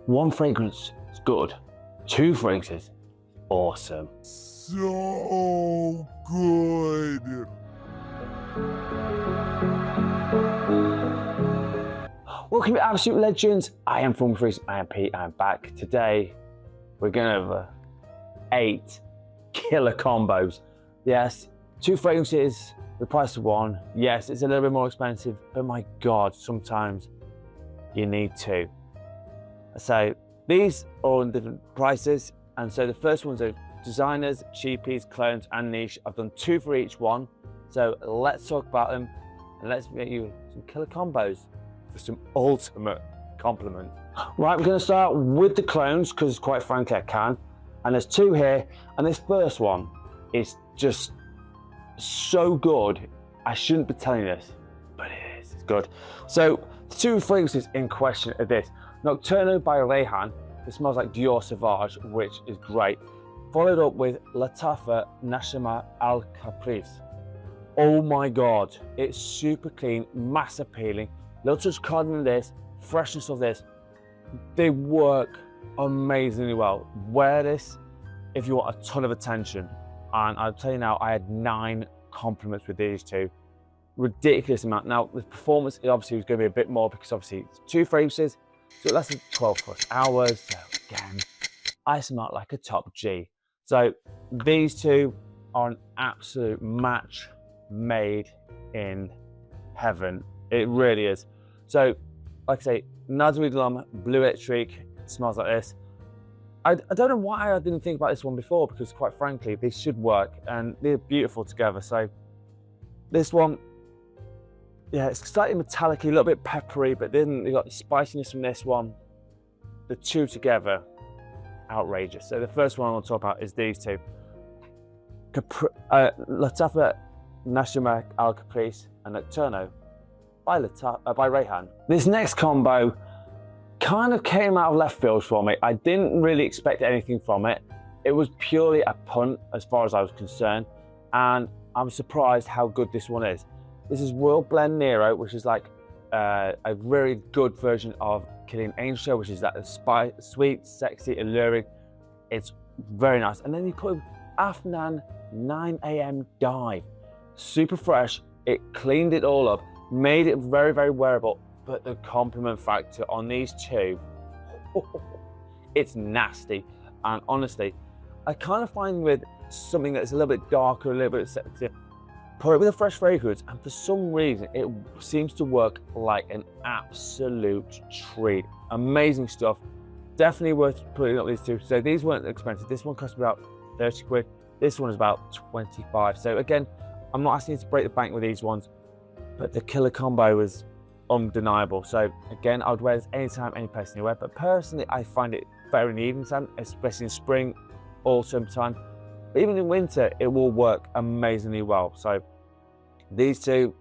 One fragrance is good. Two fragrances, awesome. So good. Welcome to Absolute Legends. I am Funwithfragrances, I am Pete, I am back. Today, we're going over 8 killer combos. Yes, 2 fragrances, the price of 1. Yes, it's a little bit more expensive, but my God, sometimes you need 2. So these are all in different prices. And so the first ones are designers, cheapies, clones, and niche. I've done 2 for each one. So let's talk about them and let's get you some killer combos for some ultimate compliment. Right, we're going to start with the clones because quite frankly I can. And there's 2 here. And this first one is just so good. I shouldn't be telling you this, but it is. It's good. So the 2 fragrances in question are this. Nocturno by Rayhaan. It smells like Dior Sauvage, which is great. Followed up with Lattafa Nashama Caprice. Oh my God, it's super clean, mass appealing. Little touch cardamom in this, freshness of this. They work amazingly well. Wear this if you want a ton of attention. And I'll tell you now, I had 9 compliments with these 2. Ridiculous amount. Now, the performance obviously was going to be a bit more because obviously it's 2 fragrances, so it lasted 12+ hours. So again, I smell like a top G. So these 2 are an absolute match made in heaven. It really is. So, like I say, Nazari Glum, Blue Electric, smells like this. I don't know why I didn't think about this one before because quite frankly, they should work and they're beautiful together. So this one, yeah, it's slightly metallic, a little bit peppery, but then you got the spiciness from this one. The 2 together, outrageous. So the first one I want to talk about is these 2. Lattafa Nashama Caprice and Nocturno by Rayhaan. This next combo kind of came out of left field for me. I didn't really expect anything from it. It was purely a punt as far as I was concerned, and I'm surprised how good this one is. This is World Blend Nero, which is like a very good version of Killing Angel, which is that sweet, sexy, alluring. It's very nice. And then you put Afnan 9 AM Dive. Super fresh. It cleaned it all up, made it very, very wearable. But the compliment factor on these 2, it's nasty. And honestly, I kind of find with something that's a little bit darker, a little bit sexier, put it with a fresh fragrance, and for some reason, it seems to work like an absolute treat. Amazing stuff. Definitely worth putting up these 2. So these weren't expensive. This one cost me about 30 quid. This one is about 25. So again, I'm not asking you to break the bank with these ones, but the killer combo is undeniable. So again, I would wear this anytime, any place anywhere. But personally, I find it better in the evening time, especially in spring, autumn time. But even in winter, it will work amazingly well. So these 2,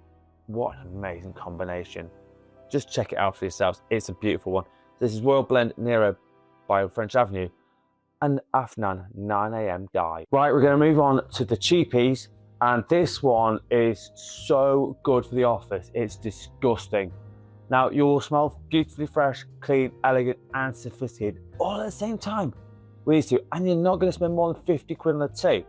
what an amazing combination. Just check it out for yourselves. It's a beautiful one. This is World Blend Nero by French Avenue and Afnan 9 AM Dive. Right, we're going to move on to the cheapies. And this one is so good for the office. It's disgusting. Now, you will smell beautifully fresh, clean, elegant, and sophisticated all at the same time with these 2. And you're not going to spend more than 50 quid on the 2.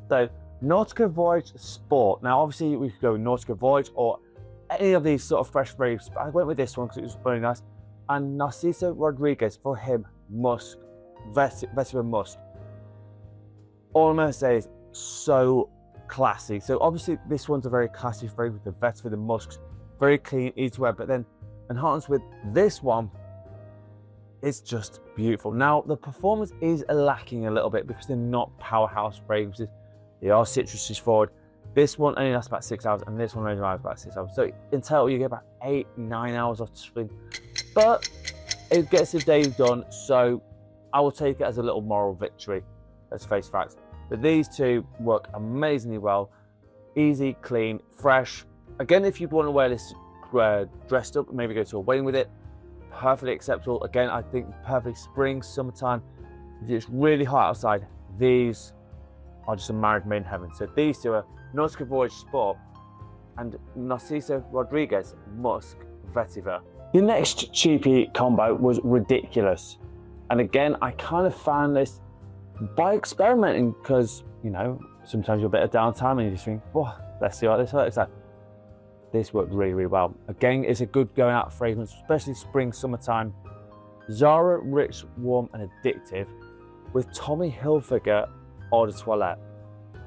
So, Nautica Voyage Sport. Now, obviously, we could go with Nautica Voyage or any of these sort of fresh fragrances. I went with this one because it was very nice. And Narciso Rodiguez, for him, Musc, Vetiver Musc. All I'm going to say is so classy. So obviously this one's a very classy fragrance with the Vetiver, the Muscs, very clean, easy to wear, but then enhanced with this one, it's just beautiful. Now the performance is lacking a little bit because they're not powerhouse fragrances. They are citrusy forward. This one only lasts about 6 hours and this one only lasts about 6 hours. So in total you get about 8-9 hours off the screen, but it gets the day done. So I will take it as a little moral victory. Let's face facts. But these 2 work amazingly well. Easy, clean, fresh. Again, if you want to wear this dressed up, maybe go to a wedding with it, perfectly acceptable. Again, I think perfect spring, summertime. If it's really hot outside, these are just a married made in heaven. So these 2 are Nautica Voyage Sport and Narciso Rodiguez Musc Vetiver. The next cheapy combo was ridiculous. And again, I kind of found this by experimenting because, you know, sometimes you're a bit of downtime and you just think, well, let's see what this looks like. This worked really, really well. Again, it's a good going out fragrance, especially spring, summertime. Zara Rich, Warm and Addictive with Tommy Hilfiger Eau de Toilette.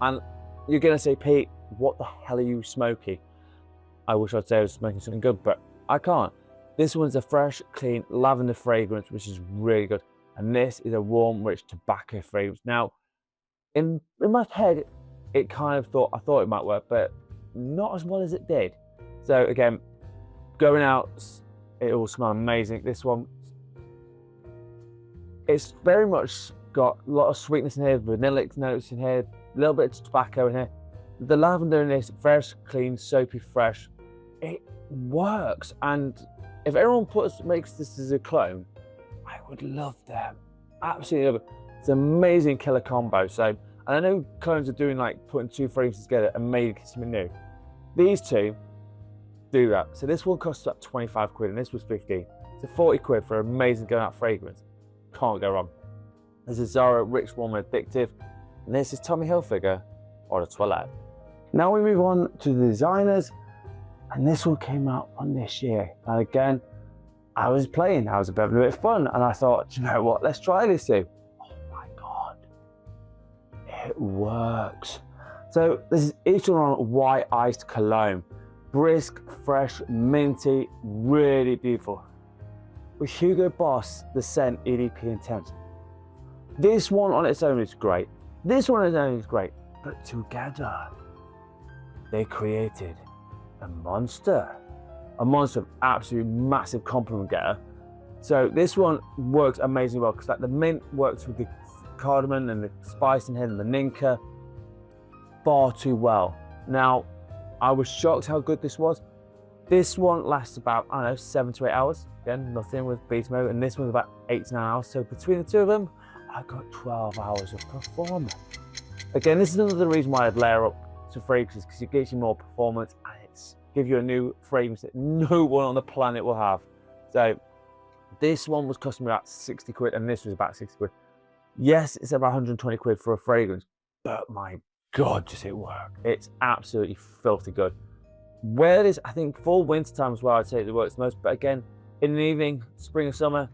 And you're gonna say, Pete, what the hell are you smoking? I wish I'd say I was smoking something good, but I can't. This one's a fresh, clean lavender fragrance, which is really good. And this is a warm, rich tobacco fragrance. Now, in my head, it kind of I thought it might work, but not as well as it did. So again, going out, it will smell amazing. This one, it's very much got a lot of sweetness in here, vanillic notes in here, a little bit of tobacco in here. The lavender in this, fresh, clean, soapy, fresh. It works. And if everyone makes this as a clone, I would love them. Absolutely love it. It's an amazing killer combo. So, and I know clones are doing like putting two fragrances together and making something new. These two do that. So this one costs about 25 quid and this was 15. So 40 quid for an amazing going out fragrance. Can't go wrong. This is Zara Rich, Warm and Addictive. And this is Tommy Hilfiger Eau de Toilette. Now we move on to the designers. And this one came out on this year. And again, I was playing, I was having a bit of fun. And I thought, you know what, let's try this too. Oh my God, it works. So this is Yves Saint Laurent White Iced Cologne. Brisk, fresh, minty, really beautiful. With Hugo Boss, the scent EDP Intense. This one on its own is great. This one on its own is great. But together, they created a monster. A monster of absolute massive compliment getter. So this one works amazingly well because like the mint works with the cardamom and the spice in here and the ninka far too well. Now, I was shocked how good this was. This one lasts about, I don't know, 7 to 8 hours. Again, nothing with beast mode, and this one's about 8 to 9 hours. So between the two of them, I got 12 hours of performance. Again, this is another reason why I'd layer up to fragrances because it gives you more performance and it's give you a new fragrance that no one on the planet will have. So this one was costing me about 60 quid and this was about 60 quid. Yes, it's about 120 quid for a fragrance, but my God, does it work. It's absolutely filthy good. Wear this, I think, fall winter time as well, I'd say it works the most, but again, in the evening, spring or summer,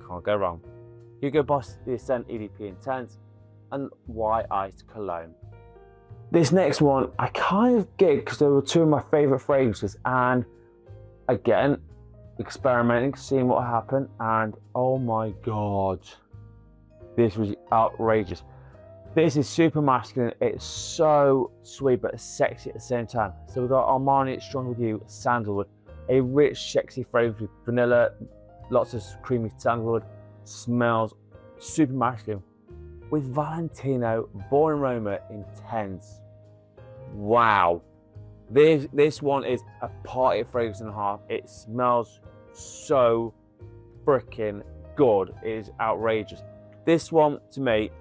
can't go wrong. Hugo Boss, the Ascent EDP Intense, and White Iced Cologne. This next one, I kind of get because they were two of my favorite fragrances, and again, experimenting, seeing what happened, and oh my God, this was outrageous. This is super masculine. It's so sweet but sexy at the same time. So we've got Armani It's Strong With You Sandalwood, a rich, sexy fragrance with vanilla, lots of creamy sandalwood, smells super masculine. With Valentino Born Aroma Intense. Wow. This one is a party fragrance and a half. It smells so freaking good. It is outrageous. This one, to me,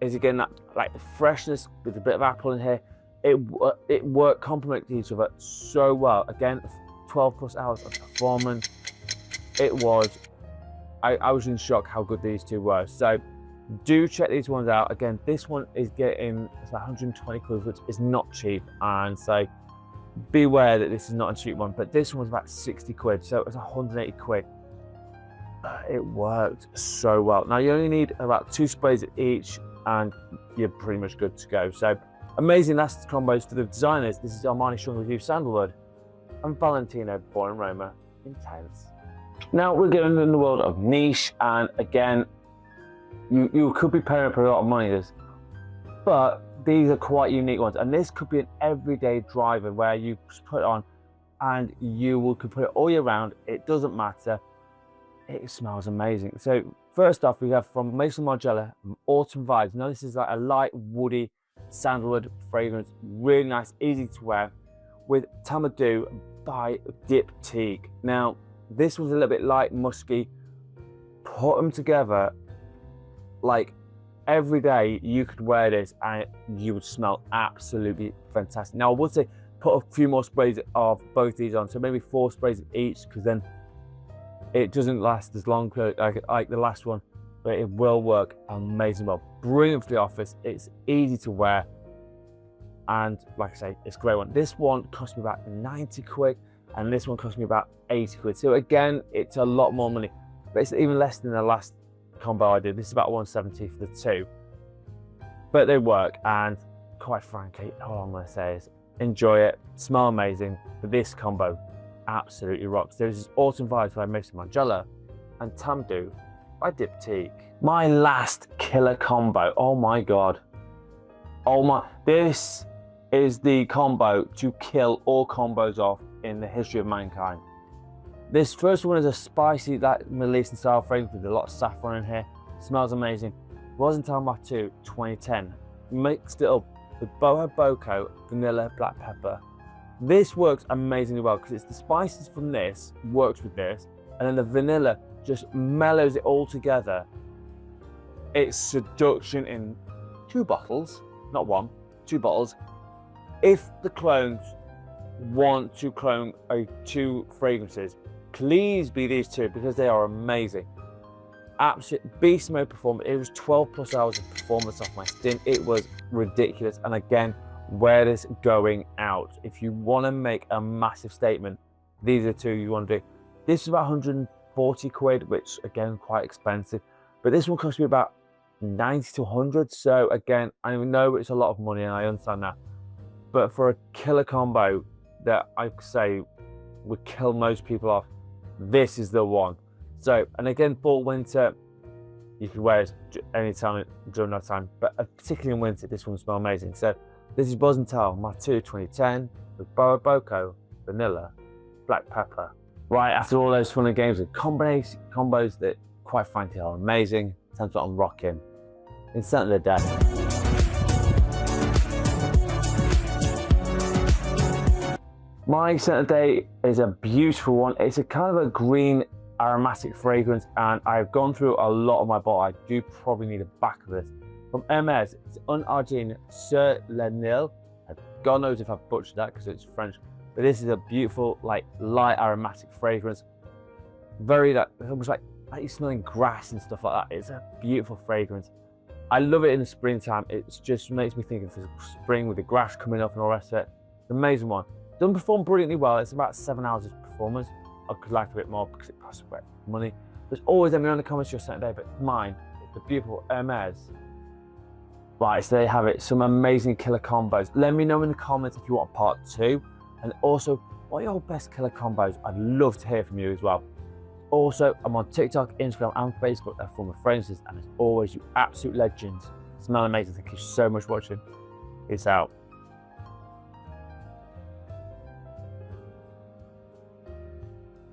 is again that like the freshness with a bit of apple in here. It worked, complemented each other so well. Again, 12 plus hours of performance. It was, I was in shock how good these two were. So do check these ones out. Again, this one is getting, it's about 120 quid, which is not cheap. And so beware that this is not a cheap one, but this one was about 60 quid. So it was 180 quid. It worked so well. Now you only need about 2 sprays at each and you're pretty much good to go. So amazing last combos for the designers. This is Armani Strong With You Sandalwood and Valentino Born Aroma Intense. Now we're getting in the world of niche, and again, you could be paying up a lot of money this, but these are quite unique ones, and this could be an everyday driver where you put it on and you could put it all year round. It doesn't matter. It smells amazing. So first off, we have from Maison Margiela, Autumn Vibes. Now this is like a light woody sandalwood fragrance, really nice, easy to wear, with Tamadu by Diptyque. Now this was a little bit light, musky. Put them together, like every day you could wear this and you would smell absolutely fantastic. Now I would say put a few more sprays of both these on, so maybe 4 sprays of each, because then it doesn't last as long like the last one, but it will work amazing well. Brilliant for the office. It's easy to wear, and like I say, it's a great one. This one cost me about 90 quid, and this one cost me about 80 quid. So again, it's a lot more money, but it's even less than the last combo I did. This is about 170 for the two, but they work. And quite frankly, all I'm going to say is enjoy it, smell amazing. But this combo absolutely rocks. There's this autumn vibes by Mason Margiela and Tamdu by Diptyque. My last killer combo. Oh my god. Oh my, this is the combo to kill all combos off in the history of mankind. This first one is a spicy, like Middle Eastern style fragrance with a lot of saffron in here. Smells amazing. Rosenthal Mark 2 2010. Mixed it up with Boho Boko, vanilla, black pepper. This works amazingly well because it's the spices from this works with this, and then the vanilla just mellows it all together. It's seduction in 2 bottles, not 1, 2 bottles. If the clones want to clone 2 fragrances, please be these 2 because they are amazing. Absolute beast mode performance. It was 12+ hours of performance off my skin. It was ridiculous. And again, wear this going out. If you want to make a massive statement, these are 2 you want to do. This is about 140 quid, which again, quite expensive. But this one cost me about 90 to 100. So again, I know it's a lot of money and I understand that. But for a killer combo that I say would kill most people off, this is the one. So, and again, fall, winter, you can wear it any time during that time, but particularly in winter, this one will smell amazing. So this is Rosenthal Mark 2 2010 with Boho Boko, vanilla, black pepper. Right, after all those fun and games with combos that quite frankly are amazing, time to unrock him. In scent of the day. My scent of the day is a beautiful one. It's a kind of a green aromatic fragrance, and I've gone through a lot of my bottle. I do probably need a back of this. From Hermes, it's Un Argine sur le Nil. God knows if I've butchered that because it's French, but this is a beautiful, like, light aromatic fragrance. Very, like, almost like you're smelling grass and stuff like that. It's a beautiful fragrance. I love it in the springtime. It just makes me think of spring with the grass coming up and all the rest of it. It's an amazing one. Doesn't perform brilliantly well. It's about 7 hours of performance. I could like a bit more because it costs a bit of money. There's always, let me know in the comments your scent of the day, but mine is the beautiful Hermes. Right, so there you have it. Some amazing killer combos. Let me know in the comments if you want part 2. And also, what are your best killer combos? I'd love to hear from you as well. Also, I'm on TikTok, Instagram, and Facebook at Funwithfragrances. And as always, you absolute legends. Smell amazing. Thank you so much for watching. Peace out.